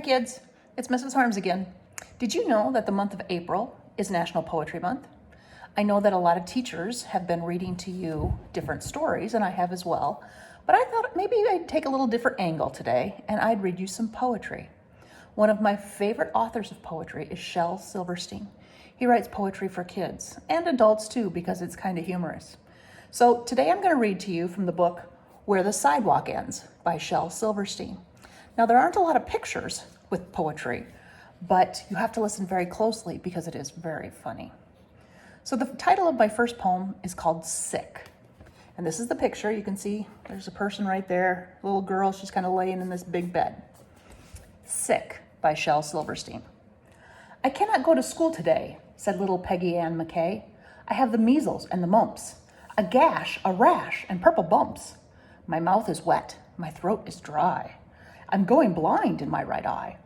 Hi kids, it's Mrs. Harms again. Did you know that the month of April is National Poetry Month? I know that a lot of teachers have been reading to you different stories, and I have as well, but I thought maybe I'd take a little different angle today and I'd read you some poetry. One of my favorite authors of poetry is Shel Silverstein. He writes poetry for kids and adults too because it's kind of humorous. So today I'm going to read to you from the book Where the Sidewalk Ends by Shel Silverstein. Now, there aren't a lot of pictures with poetry, but you have to listen very closely because it is very funny. So the title of my first poem is called Sick. And this is the picture. You can see there's a person right there, a little girl. She's kind of laying in this big bed. Sick by Shel Silverstein. I cannot go to school today, said little Peggy Ann McKay. I have the measles and the mumps, a gash, a rash, and purple bumps. My mouth is wet. My throat is dry. I'm going blind in my right eye.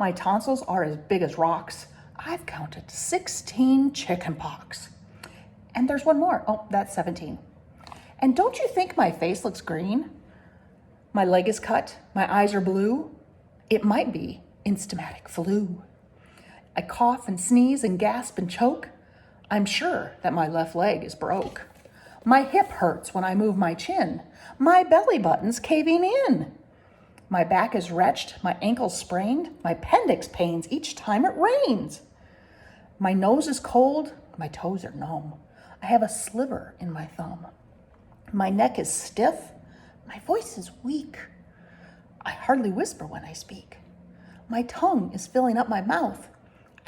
My tonsils are as big as rocks. I've counted 16 chicken pox. And there's one more. Oh, that's 17. And don't you think my face looks green? My leg is cut. My eyes are blue. It might be instamatic flu. I cough and sneeze and gasp and choke. I'm sure that my left leg is broke. My hip hurts when I move my chin. My belly button's caving in. My back is wretched, my ankle's sprained, my appendix pains each time it rains. My nose is cold, my toes are numb. I have a sliver in my thumb. My neck is stiff, my voice is weak. I hardly whisper when I speak. My tongue is filling up my mouth.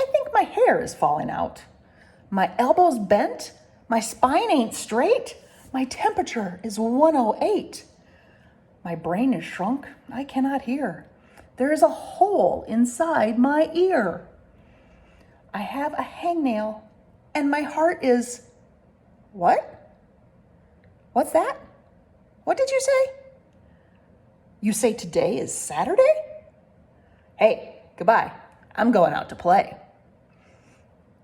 I think my hair is falling out. My elbow's bent, my spine ain't straight. My temperature is 108. My brain is shrunk, I cannot hear. There is a hole inside my ear. I have a hangnail, and my heart is... What? What's that? What did you say? You say today is Saturday? Hey, goodbye. I'm going out to play.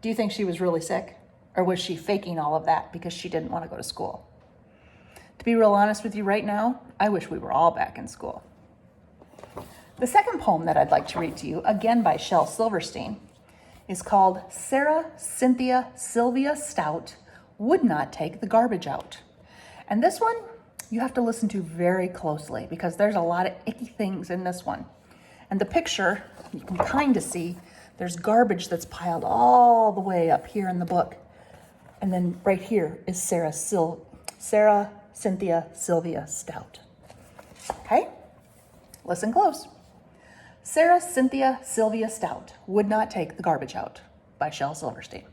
Do you think she was really sick? Or was she faking all of that because she didn't want to go to school? To be real honest with you right now, I wish we were all back in school. The second poem that I'd like to read to you, again by Shel Silverstein, is called Sarah Cynthia Sylvia Stout Would Not Take the Garbage Out. And this one, you have to listen to very closely because there's a lot of icky things in this one. And the picture, you can kind of see, there's garbage that's piled all the way up here in the book. And then right here is Sarah Cynthia Sylvia Stout. Okay? Listen close. Sarah Cynthia Sylvia Stout Would Not Take the Garbage Out by Shel Silverstein.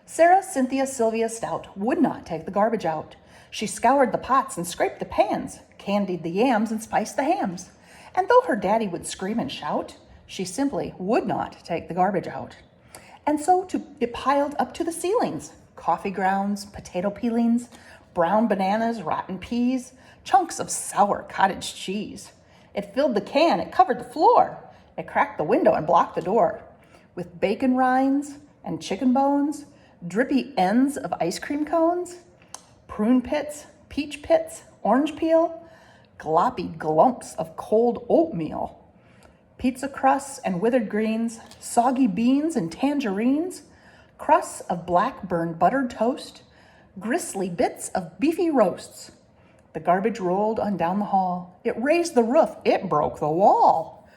Sarah Cynthia Sylvia Stout would not take the garbage out. She scoured the pots and scraped the pans, candied the yams and spiced the hams. And though her daddy would scream and shout, she simply would not take the garbage out. And so it piled up to the ceilings. Coffee grounds, potato peelings, brown bananas, rotten peas, chunks of sour cottage cheese. It filled the can, it covered the floor. It cracked the window and blocked the door. With bacon rinds and chicken bones, drippy ends of ice cream cones, prune pits, peach pits, orange peel, gloppy glumps of cold oatmeal, pizza crusts and withered greens, soggy beans and tangerines, crusts of black burned buttered toast, gristly bits of beefy roasts. The garbage rolled on down the hall. It raised the roof. It broke the wall.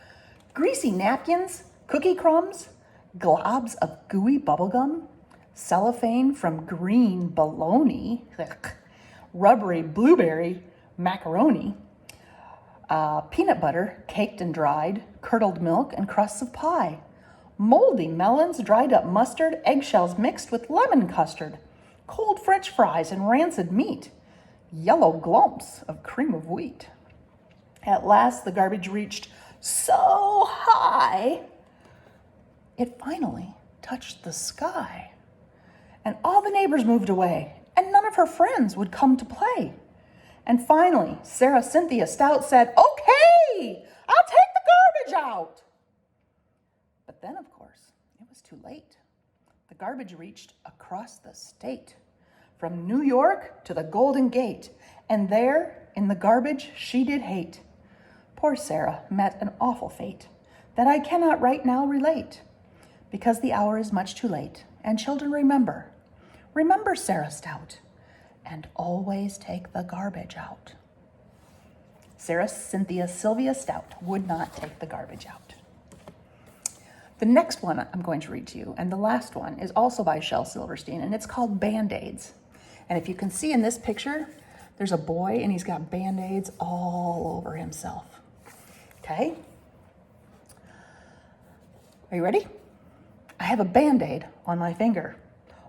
Greasy napkins, cookie crumbs, globs of gooey bubblegum, cellophane from green bologna, rubbery blueberry macaroni, peanut butter caked and dried, curdled milk and crusts of pie, moldy melons, dried up mustard, eggshells mixed with lemon custard, cold French fries and rancid meat, yellow glumps of cream of wheat. At last, the garbage reached so high, it finally touched the sky. And all the neighbors moved away, and none of her friends would come to play. And finally, Sarah Cynthia Stout said, "Okay, I'll take the garbage out." But then, of course, it was too late. The garbage reached across the state, from New York to the Golden Gate, and there, in the garbage, she did hate. Poor Sarah met an awful fate. that I cannot right now relate, because the hour is much too late. And children, remember, remember Sarah Stout, and always take the garbage out. Sarah Cynthia Sylvia Stout would not take the garbage out. The next one I'm going to read to you, and the last one, is also by Shel Silverstein, and it's called Band-Aids. And if you can see in this picture, there's a boy, and he's got Band-Aids all over himself. Okay? Are you ready? I have a Band-Aid on my finger,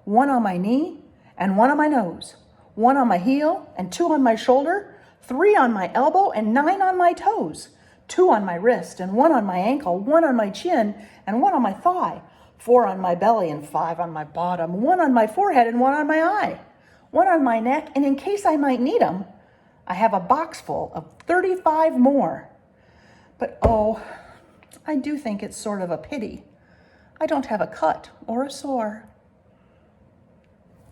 one on my knee, and one on my nose, one on my heel, and 2 on my shoulder, 3 on my elbow, and 9 on my toes, 2 on my wrist, and 1 on my ankle, 1 on my chin, and 1 on my thigh, 4 on my belly, and 5 on my bottom, 1 on my forehead, and 1 on my eye, 1 on my neck, and in case I might need them, I have a box full of 35 more. But oh, I do think it's sort of a pity I don't have a cut or a sore.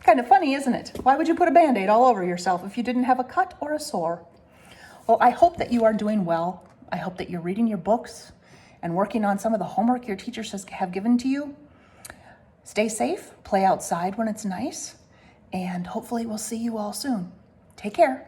Kind of funny, isn't it? Why would you put a Band-Aid all over yourself if you didn't have a cut or a sore? Well, I hope that you are doing well. I hope that you're reading your books and working on some of the homework your teachers have given to you. Stay safe, play outside when it's nice, and hopefully we'll see you all soon. Take care.